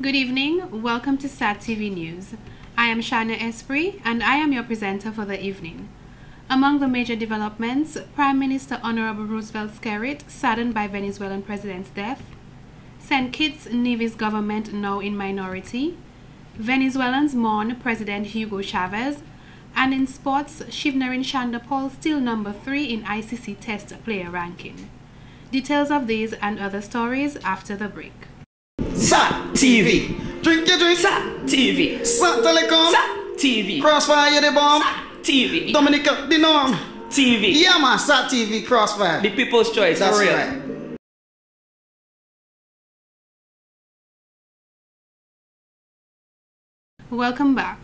Good evening, welcome to SAT TV News. I am Shana Esprit and I am your presenter for the evening. Among the major developments, Prime Minister Honorable Roosevelt Skerrit saddened by Venezuelan president's death, St. Kitts Nevis government now in minority, Venezuelans mourn President Hugo Chavez, and in sports, Shivnarine Chanderpaul still number 3 in ICC Test player ranking. Details of these and other stories after the break. SAT TV. Drink your drink. SAT TV. SAT Telecom. SAT TV. Crossfire the bomb. SAT TV. Dominica the norm. TV. Yeah man, SAT TV Crossfire. The people's choice. That's for real. right. Welcome back.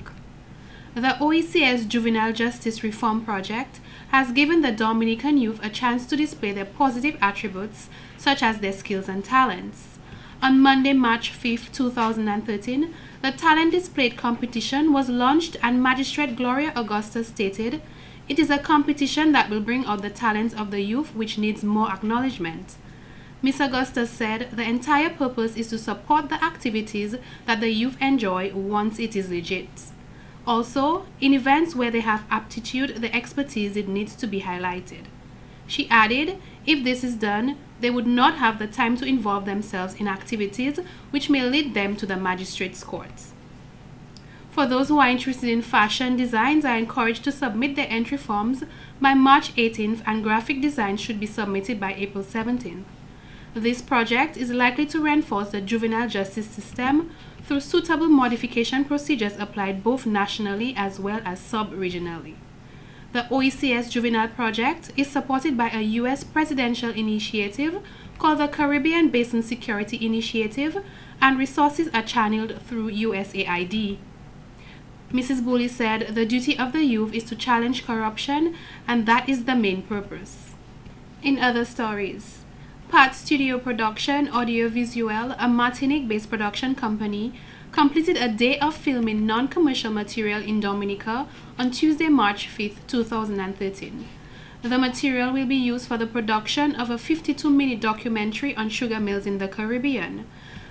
The OECS Juvenile Justice Reform Project has given the Dominican youth a chance to display their positive attributes such as their skills and talents. On Monday, March 5, 2013, the talent display competition was launched and Magistrate Gloria Augusta stated, "It is a competition that will bring out the talents of the youth which needs more acknowledgement." Ms. Augusta said the entire purpose is to support the activities that the youth enjoy once it is legit. Also, in events where they have aptitude, the expertise it needs to be highlighted. She added, if this is done, they would not have the time to involve themselves in activities which may lead them to the magistrate's courts. For those who are interested in fashion designs are encouraged to submit their entry forms by March 18th and graphic designs should be submitted by April 17th. This project is likely to reinforce the juvenile justice system through suitable modification procedures applied both nationally as well as sub-regionally. The OECS Juvenile Project is supported by a U.S. presidential initiative called the Caribbean Basin Security Initiative, and resources are channeled through USAID. Mrs. Booley said the duty of the youth is to challenge corruption, and that is the main purpose. In other stories, Pat Studio Production Audiovisuel, a Martinique-based production company, completed a day of filming non-commercial material in Dominica on Tuesday, March 5, 2013. The material will be used for the production of a 52-minute documentary on sugar mills in the Caribbean.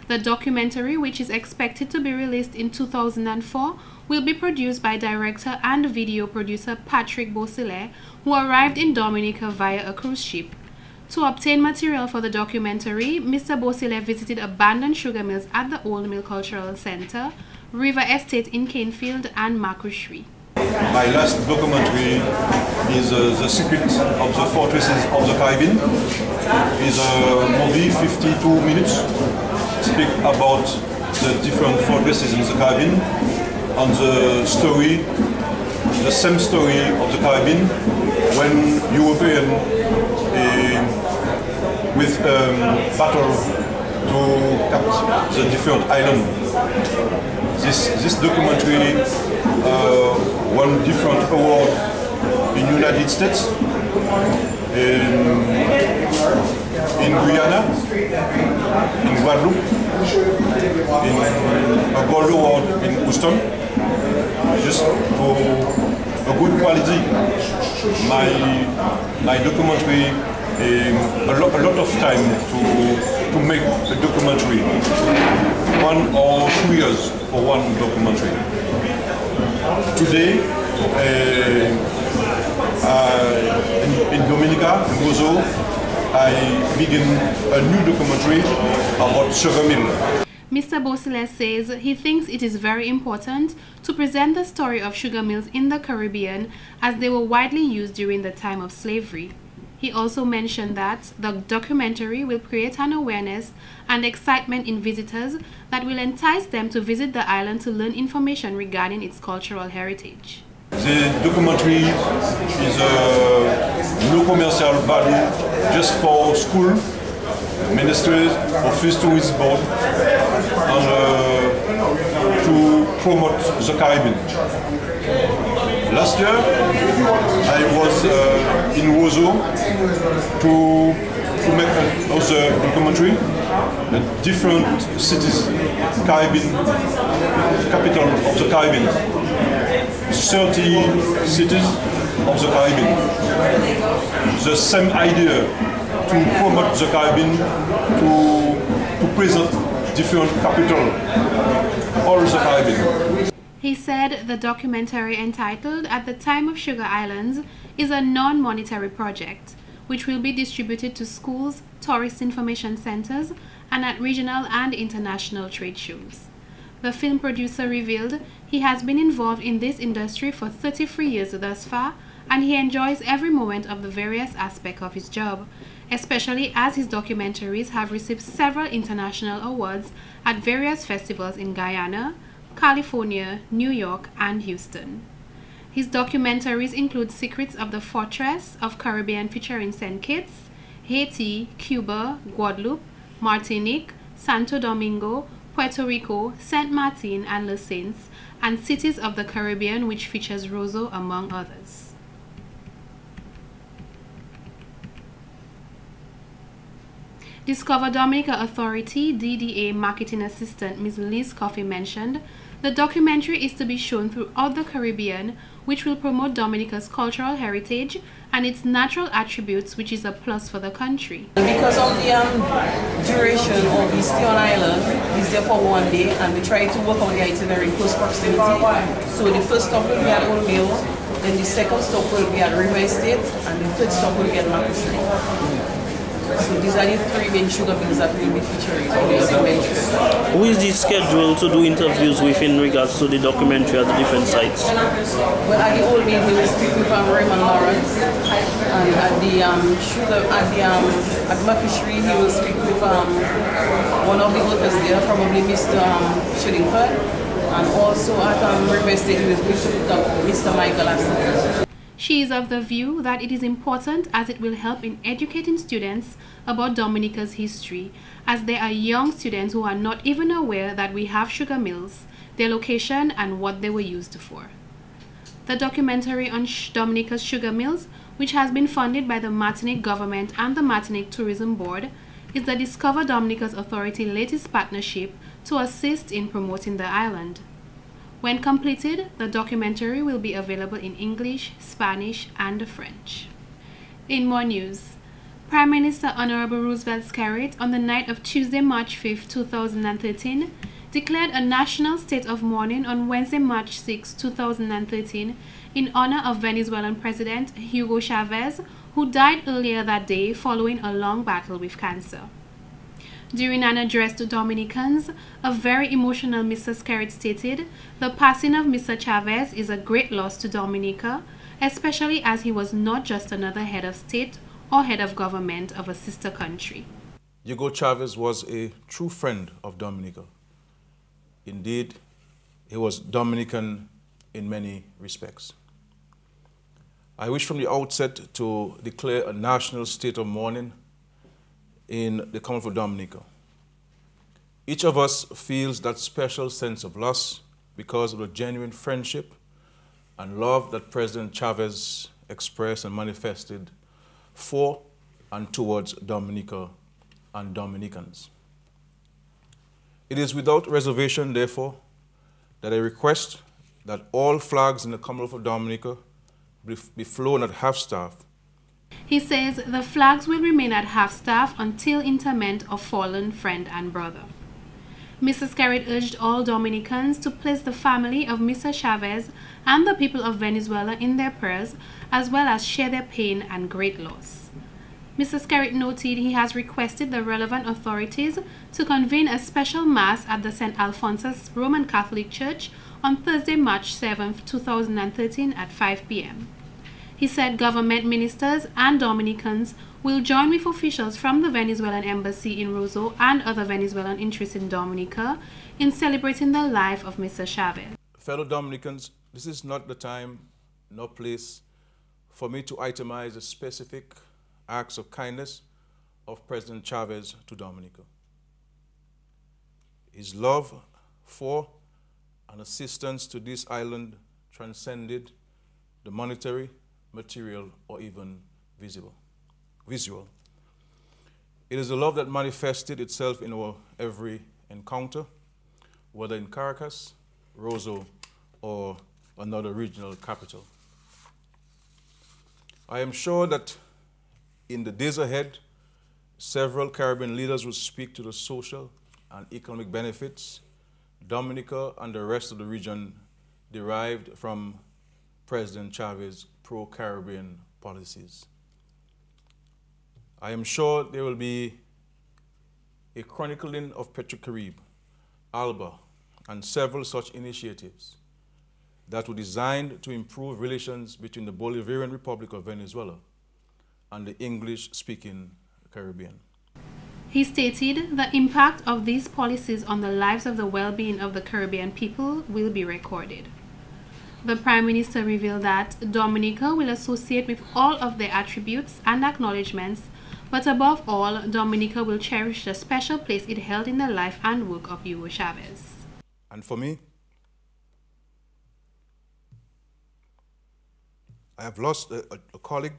The documentary, which is expected to be released in 2004, will be produced by director and video producer Patrick Beausoleil, who arrived in Dominica via a cruise ship. To obtain material for the documentary, Mr. Beausoleil visited abandoned sugar mills at the Old Mill Cultural Center, River Estate in Canefield, and Makushri. My last documentary is The Secret of the Fortresses of the Caribbean. It's a movie, 52 minutes, speak about the different fortresses in the Caribbean, and the story, the same story of the Caribbean when Europeans with battle to capture the different islands. This documentary won different award in United States, in Guyana, in Guadeloupe, in a gold award in Houston, just for a good quality. My documentary a lot of time to make a documentary, 1 or 2 years for one documentary. Today, in Dominica, in Gozo, I begin a new documentary about sugar mill. Mr. Beausoleil says he thinks it is very important to present the story of sugar mills in the Caribbean as they were widely used during the time of slavery. He also mentioned that the documentary will create an awareness and excitement in visitors that will entice them to visit the island to learn information regarding its cultural heritage. The documentary is no commercial value, just for school, ministries, office tourism board, and to promote the Caribbean. Last year, I was in Wozo to make another documentary, different cities, Caribbean, capital of the Caribbean, 30 cities of the Caribbean. The same idea to promote the Caribbean, to present different capital all the Caribbean. He said the documentary entitled At the Time of Sugar Islands is a non-monetary project which will be distributed to schools, tourist information centers, and at regional and international trade shows. The film producer revealed he has been involved in this industry for 33 years thus far, and he enjoys every moment of the various aspects of his job, especially as his documentaries have received several international awards at various festivals in Guyana, California, New York, and Houston. His documentaries include Secrets of the Fortress of Caribbean featuring St. Kitts, Haiti, Cuba, Guadeloupe, Martinique, Santo Domingo, Puerto Rico, Saint Martin, and Les Saints, and Cities of the Caribbean, which features Roseau among others. Discover Dominica Authority DDA Marketing Assistant Ms. Liz Coffey mentioned, the documentary is to be shown throughout the Caribbean, which will promote Dominica's cultural heritage and its natural attributes, which is a plus for the country. Because of the duration of his stay on island, he's there for 1 day, and we try to work on the itinerary close proximity. So the first stop will be at Old Mill, then the second stop will be at River Estate, and the third stop will be at Macquarie. So these are the 3 main sugar mills that will be featuring in the documentary. Who is the schedule to do interviews with in regards to the documentary at the different sites? Well, at the Old Mill, he will speak with Raymond Lawrence, and at the at Macquarie, he will speak with one of the workers there, probably Mr. Shillingford, and also at River Estate, he will speak with Mr. Michael Aston. She is of the view that it is important as it will help in educating students about Dominica's history, as there are young students who are not even aware that we have sugar mills, their location, and what they were used for. The documentary on Dominica's sugar mills, which has been funded by the Martinique government and the Martinique Tourism Board, is the Discover Dominica's Authority latest partnership to assist in promoting the island. When completed, the documentary will be available in English, Spanish, and French. In more news, Prime Minister Honorable Roosevelt Skerrit, on the night of Tuesday, March 5, 2013, declared a national state of mourning on Wednesday, March 6, 2013, in honor of Venezuelan President Hugo Chavez, who died earlier that day following a long battle with cancer. During an address to Dominicans, a very emotional Mr. Skerrit stated, "The passing of Mr. Chavez is a great loss to Dominica, especially as he was not just another head of state or head of government of a sister country." Hugo Chavez was a true friend of Dominica. Indeed, he was Dominican in many respects. I wish from the outset to declare a national state of mourning in the Commonwealth of Dominica. Each of us feels that special sense of loss because of the genuine friendship and love that President Chavez expressed and manifested for and towards Dominica and Dominicans. It is without reservation, therefore, that I request that all flags in the Commonwealth of Dominica be flown at half-staff. He says the flags will remain at half-staff until interment of fallen friend and brother. Mr. Skerrit urged all Dominicans to place the family of Mr. Chavez and the people of Venezuela in their prayers, as well as share their pain and great loss. Mr. Skerrit noted he has requested the relevant authorities to convene a special mass at the St. Alphonsus Roman Catholic Church on Thursday, March 7, 2013 at 5 p.m. He said government ministers and Dominicans will join with officials from the Venezuelan embassy in Roseau and other Venezuelan interests in Dominica in celebrating the life of Mr. Chavez. Fellow Dominicans, this is not the time nor place for me to itemize the specific acts of kindness of President Chavez to Dominica. His love for and assistance to this island transcended the monetary, material, or even visual. It is a love that manifested itself in our every encounter, whether in Caracas, Roseau, or another regional capital. I am sure that in the days ahead, several Caribbean leaders will speak to the social, and economic benefits Dominica and the rest of the region derived from President Chavez's pro-Caribbean policies. I am sure there will be a chronicling of Petrocaribe, ALBA, and several such initiatives that were designed to improve relations between the Bolivarian Republic of Venezuela and the English-speaking Caribbean. He stated the impact of these policies on the lives of the well-being of the Caribbean people will be recorded. The Prime Minister revealed that Dominica will associate with all of their attributes and acknowledgements, but above all, Dominica will cherish the special place it held in the life and work of Hugo Chavez. And for me, I have lost a colleague,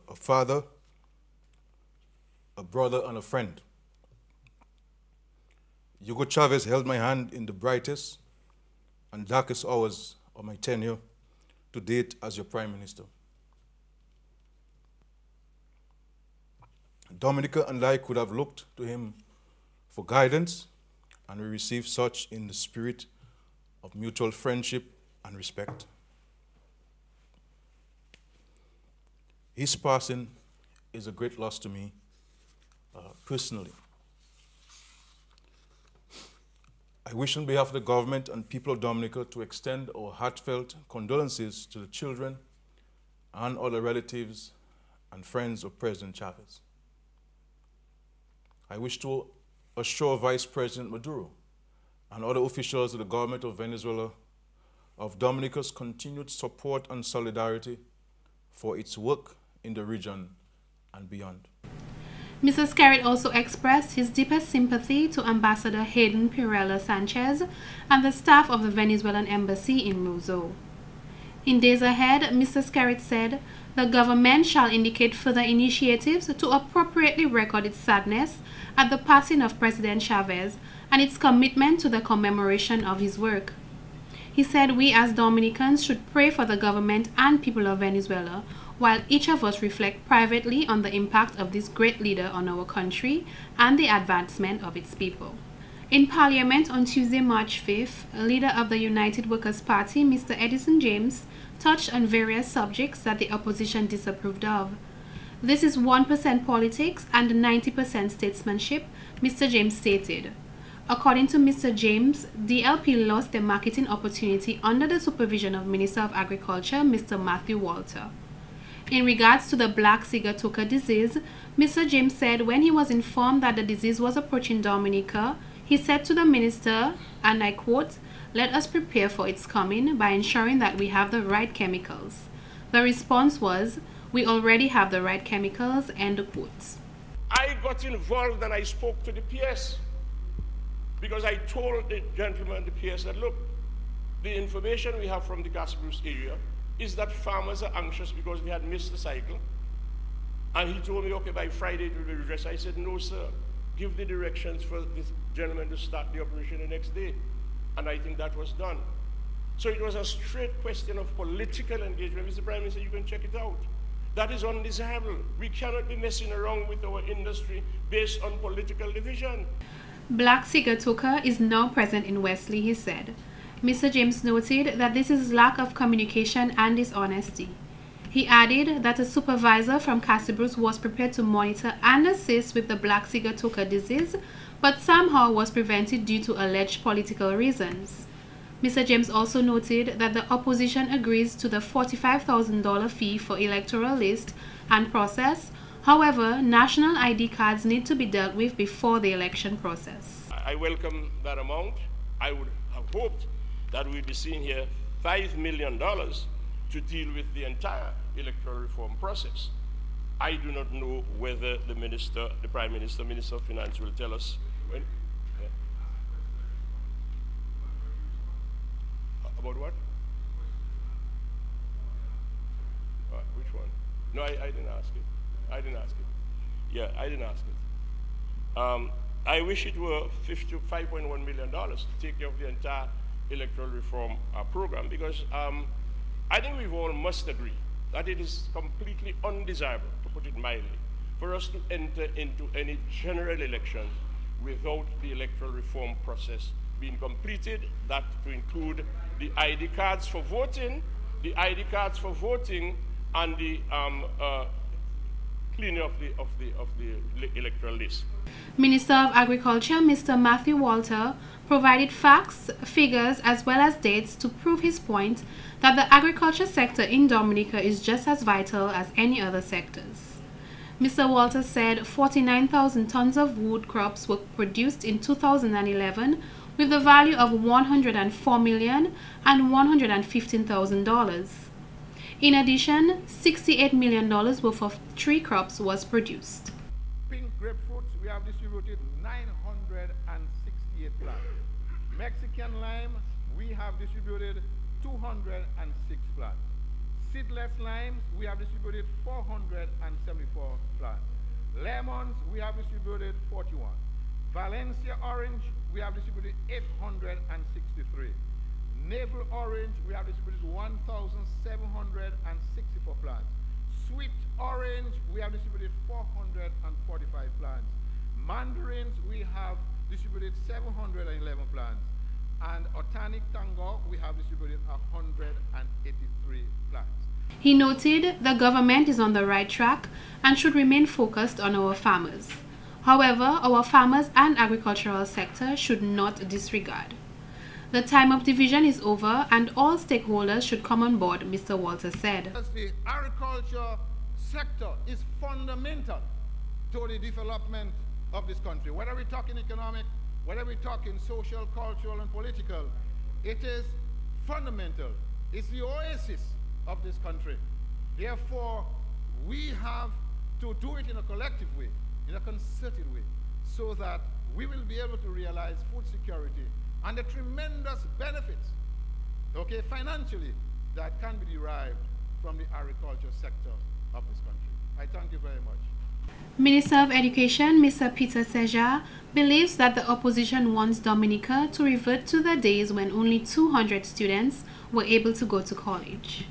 a father, a brother, and a friend. Hugo Chavez held my hand in the brightest and darkest hours of my tenure to date as your Prime Minister. Dominica and I could have looked to him for guidance, and we received such in the spirit of mutual friendship and respect. His passing is a great loss to me personally. I wish on behalf of the government and people of Dominica to extend our heartfelt condolences to the children and other relatives and friends of President Chavez. I wish to assure Vice President Maduro and other officials of the government of Venezuela of Dominica's continued support and solidarity for its work in the region and beyond. Mr. Skerritt also expressed his deepest sympathy to Ambassador Hayden Pirela Sanchez and the staff of the Venezuelan embassy in Roseau. In days ahead, Mr. Skerritt said, the government shall indicate further initiatives to appropriately record its sadness at the passing of President Chavez and its commitment to the commemoration of his work. He said we as Dominicans should pray for the government and people of Venezuela, while each of us reflect privately on the impact of this great leader on our country and the advancement of its people. In Parliament on Tuesday, March 5th, a leader of the United Workers' Party, Mr. Edison James, touched on various subjects that the opposition disapproved of. This is 1% politics and 90% statesmanship, Mr. James stated. According to Mr. James, DLP lost their marketing opportunity under the supervision of Minister of Agriculture, Mr. Matthew Walter. In regards to the Black Sigatoka disease, Mr. James said when he was informed that the disease was approaching Dominica, he said to the minister, and I quote, "Let us prepare for its coming by ensuring that we have the right chemicals." The response was, "We already have the right chemicals," end quote. I got involved and I spoke to the PS because I told the gentleman, the PS, that look, the information we have from the Casablanca area is that farmers are anxious because we had missed the cycle. And he told me, okay, by Friday it will be redressed. I said, no, sir. Give the directions for this gentleman to start the operation the next day. And I think that was done. So it was a straight question of political engagement. Mr. Prime Minister, you can check it out. That is undesirable. We cannot be messing around with our industry based on political division. Black Sigatoka is now present in Wesley, he said. Mr. James noted that this is lack of communication and dishonesty. He added that a supervisor from Casablanca was prepared to monitor and assist with the Black Sigatoka disease, but somehow was prevented due to alleged political reasons. Mr. James also noted that the opposition agrees to the $45,000 fee for electoral list and process. However, national ID cards need to be dealt with before the election process. I welcome that amount. I would have hoped that we'd be seeing here $5 million to deal with the entire electoral reform process. I do not know whether the minister, the Prime Minister, Minister of Finance will tell us when. Yeah. About what? Which one? No, I didn't ask it. I didn't ask it. Yeah, I didn't ask it. I wish it were $5.1 million to take care of the entire electoral reform program, because I think we all must agree that it is completely undesirable, to put it mildly, for us to enter into any general elections without the electoral reform process being completed, that to include the ID cards for voting, and the cleaning of the electoral list. Minister of Agriculture, Mr. Matthew Walter, provided facts, figures, as well as dates to prove his point that the agriculture sector in Dominica is just as vital as any other sectors. Mr. Walter said 49,000 tons of wood crops were produced in 2011 with the value of $104 million and $115,000. In addition, $68 million worth of tree crops was produced. Pink grapefruits, we have distributed 968 plants. Mexican lime, we have distributed 206 plants. Seedless limes, we have distributed 474 plants. Lemons, we have distributed 41. Valencia orange, we have distributed 863. Navel orange, we have distributed 1,764 plants. Sweet orange, we have distributed 445 plants. Mandarins, we have distributed 711 plants. And Organic Tango, we have distributed 183 plants. He noted the government is on the right track and should remain focused on our farmers. However, our farmers and agricultural sector should not disregard. The time of division is over and all stakeholders should come on board, Mr. Walter said. The agriculture sector is fundamental to the development of this country. Whether we talk in economic, whether we talk in social, cultural, and political, it is fundamental. It's the oasis of this country. Therefore, we have to do it in a collective way, in a concerted way, so that we will be able to realize food security and the tremendous benefits, okay, financially, that can be derived from the agriculture sector of this country. I thank you very much. Minister of Education, Mr. Peter Seja, believes that the opposition wants Dominica to revert to the days when only 200 students were able to go to college.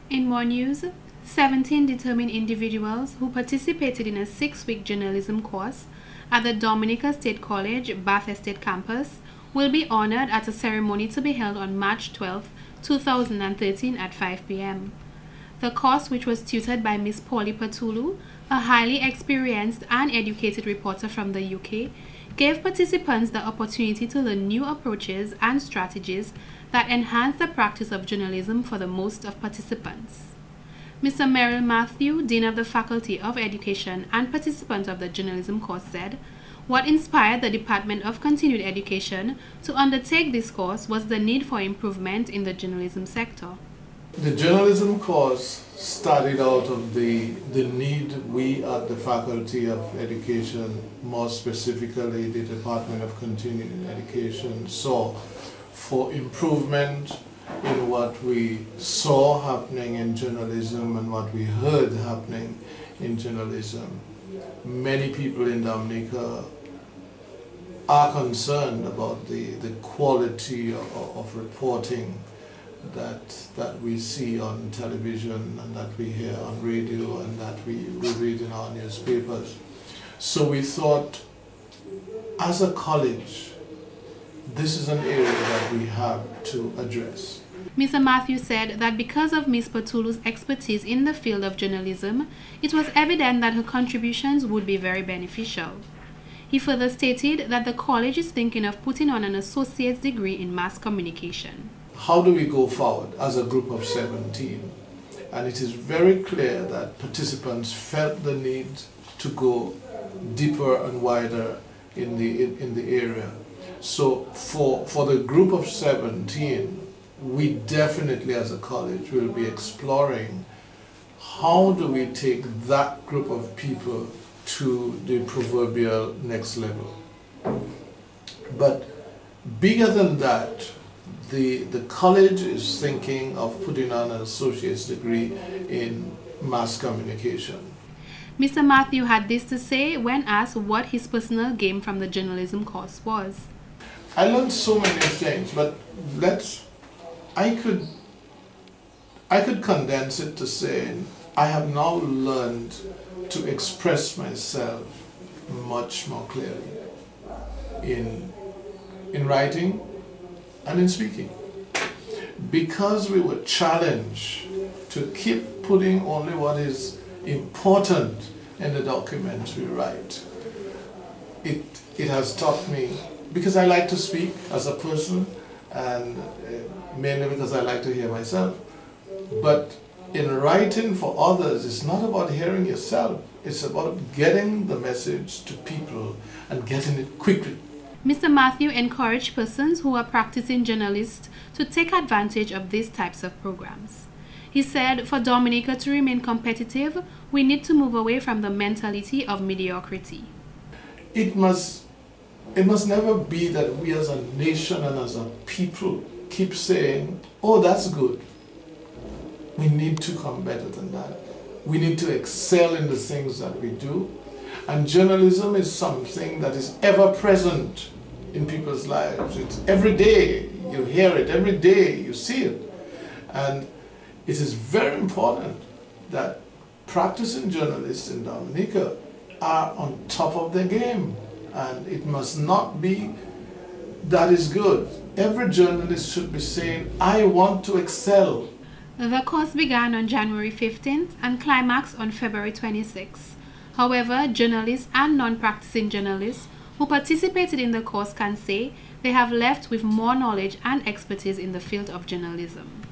In more news, 17 determined individuals who participated in a 6-week journalism course at the Dominica State College, Bath Estate campus, will be honored at a ceremony to be held on March 12, 2013 at 5 p.m. The course, which was tutored by Miss Polly Patulu, a highly experienced and educated reporter from the UK, gave participants the opportunity to learn new approaches and strategies that enhance the practice of journalism for the most of participants. Mr. Merrill Matthew, Dean of the Faculty of Education and participant of the journalism course, said, "What inspired the Department of Continued Education to undertake this course was the need for improvement in the journalism sector." The journalism course started out of the need we at the Faculty of Education, more specifically the Department of Continuing Education, saw for improvement in what we saw happening in journalism and what we heard happening in journalism. Many people in Dominica are concerned about the quality of reporting that we see on television and that we hear on radio and that we read in our newspapers. So we thought, as a college, this is an area that we have to address. Mr. Matthews said that because of Ms. Patulu's expertise in the field of journalism, it was evident that her contributions would be very beneficial. He further stated that the college is thinking of putting on an associate's degree in mass communication. How do we go forward as a group of 17? And it is very clear that participants felt the need to go deeper and wider in the area. So for the group of 17, we definitely as a college will be exploring how do we take that group of people to the proverbial next level. But bigger than that, the college is thinking of putting on an associate's degree in mass communication. Mr. Matthew had this to say when asked what his personal gain from the journalism course was. I learned so many things, but I could condense it to say I have now learned to express myself much more clearly. in writing and in speaking. Because we were challenged to keep putting only what is important in the documents we write, it has taught me, because I like to speak as a person, and mainly because I like to hear myself, but in writing for others, it's not about hearing yourself, it's about getting the message to people and getting it quickly. Mr. Matthew encouraged persons who are practicing journalists to take advantage of these types of programs. He said, for Dominica to remain competitive, we need to move away from the mentality of mediocrity. It must never be that we as a nation and as a people keep saying, oh, that's good. We need to come better than that. We need to excel in the things that we do. And journalism is something that is ever present in people's lives. It's every day you hear it, every day you see it. And it is very important that practicing journalists in Dominica are on top of their game. And it must not be that is good. Every journalist should be saying, I want to excel. The course began on January 15th and climaxed on February 26th. However, journalists and non-practicing journalists who participated in the course can say they have left with more knowledge and expertise in the field of journalism.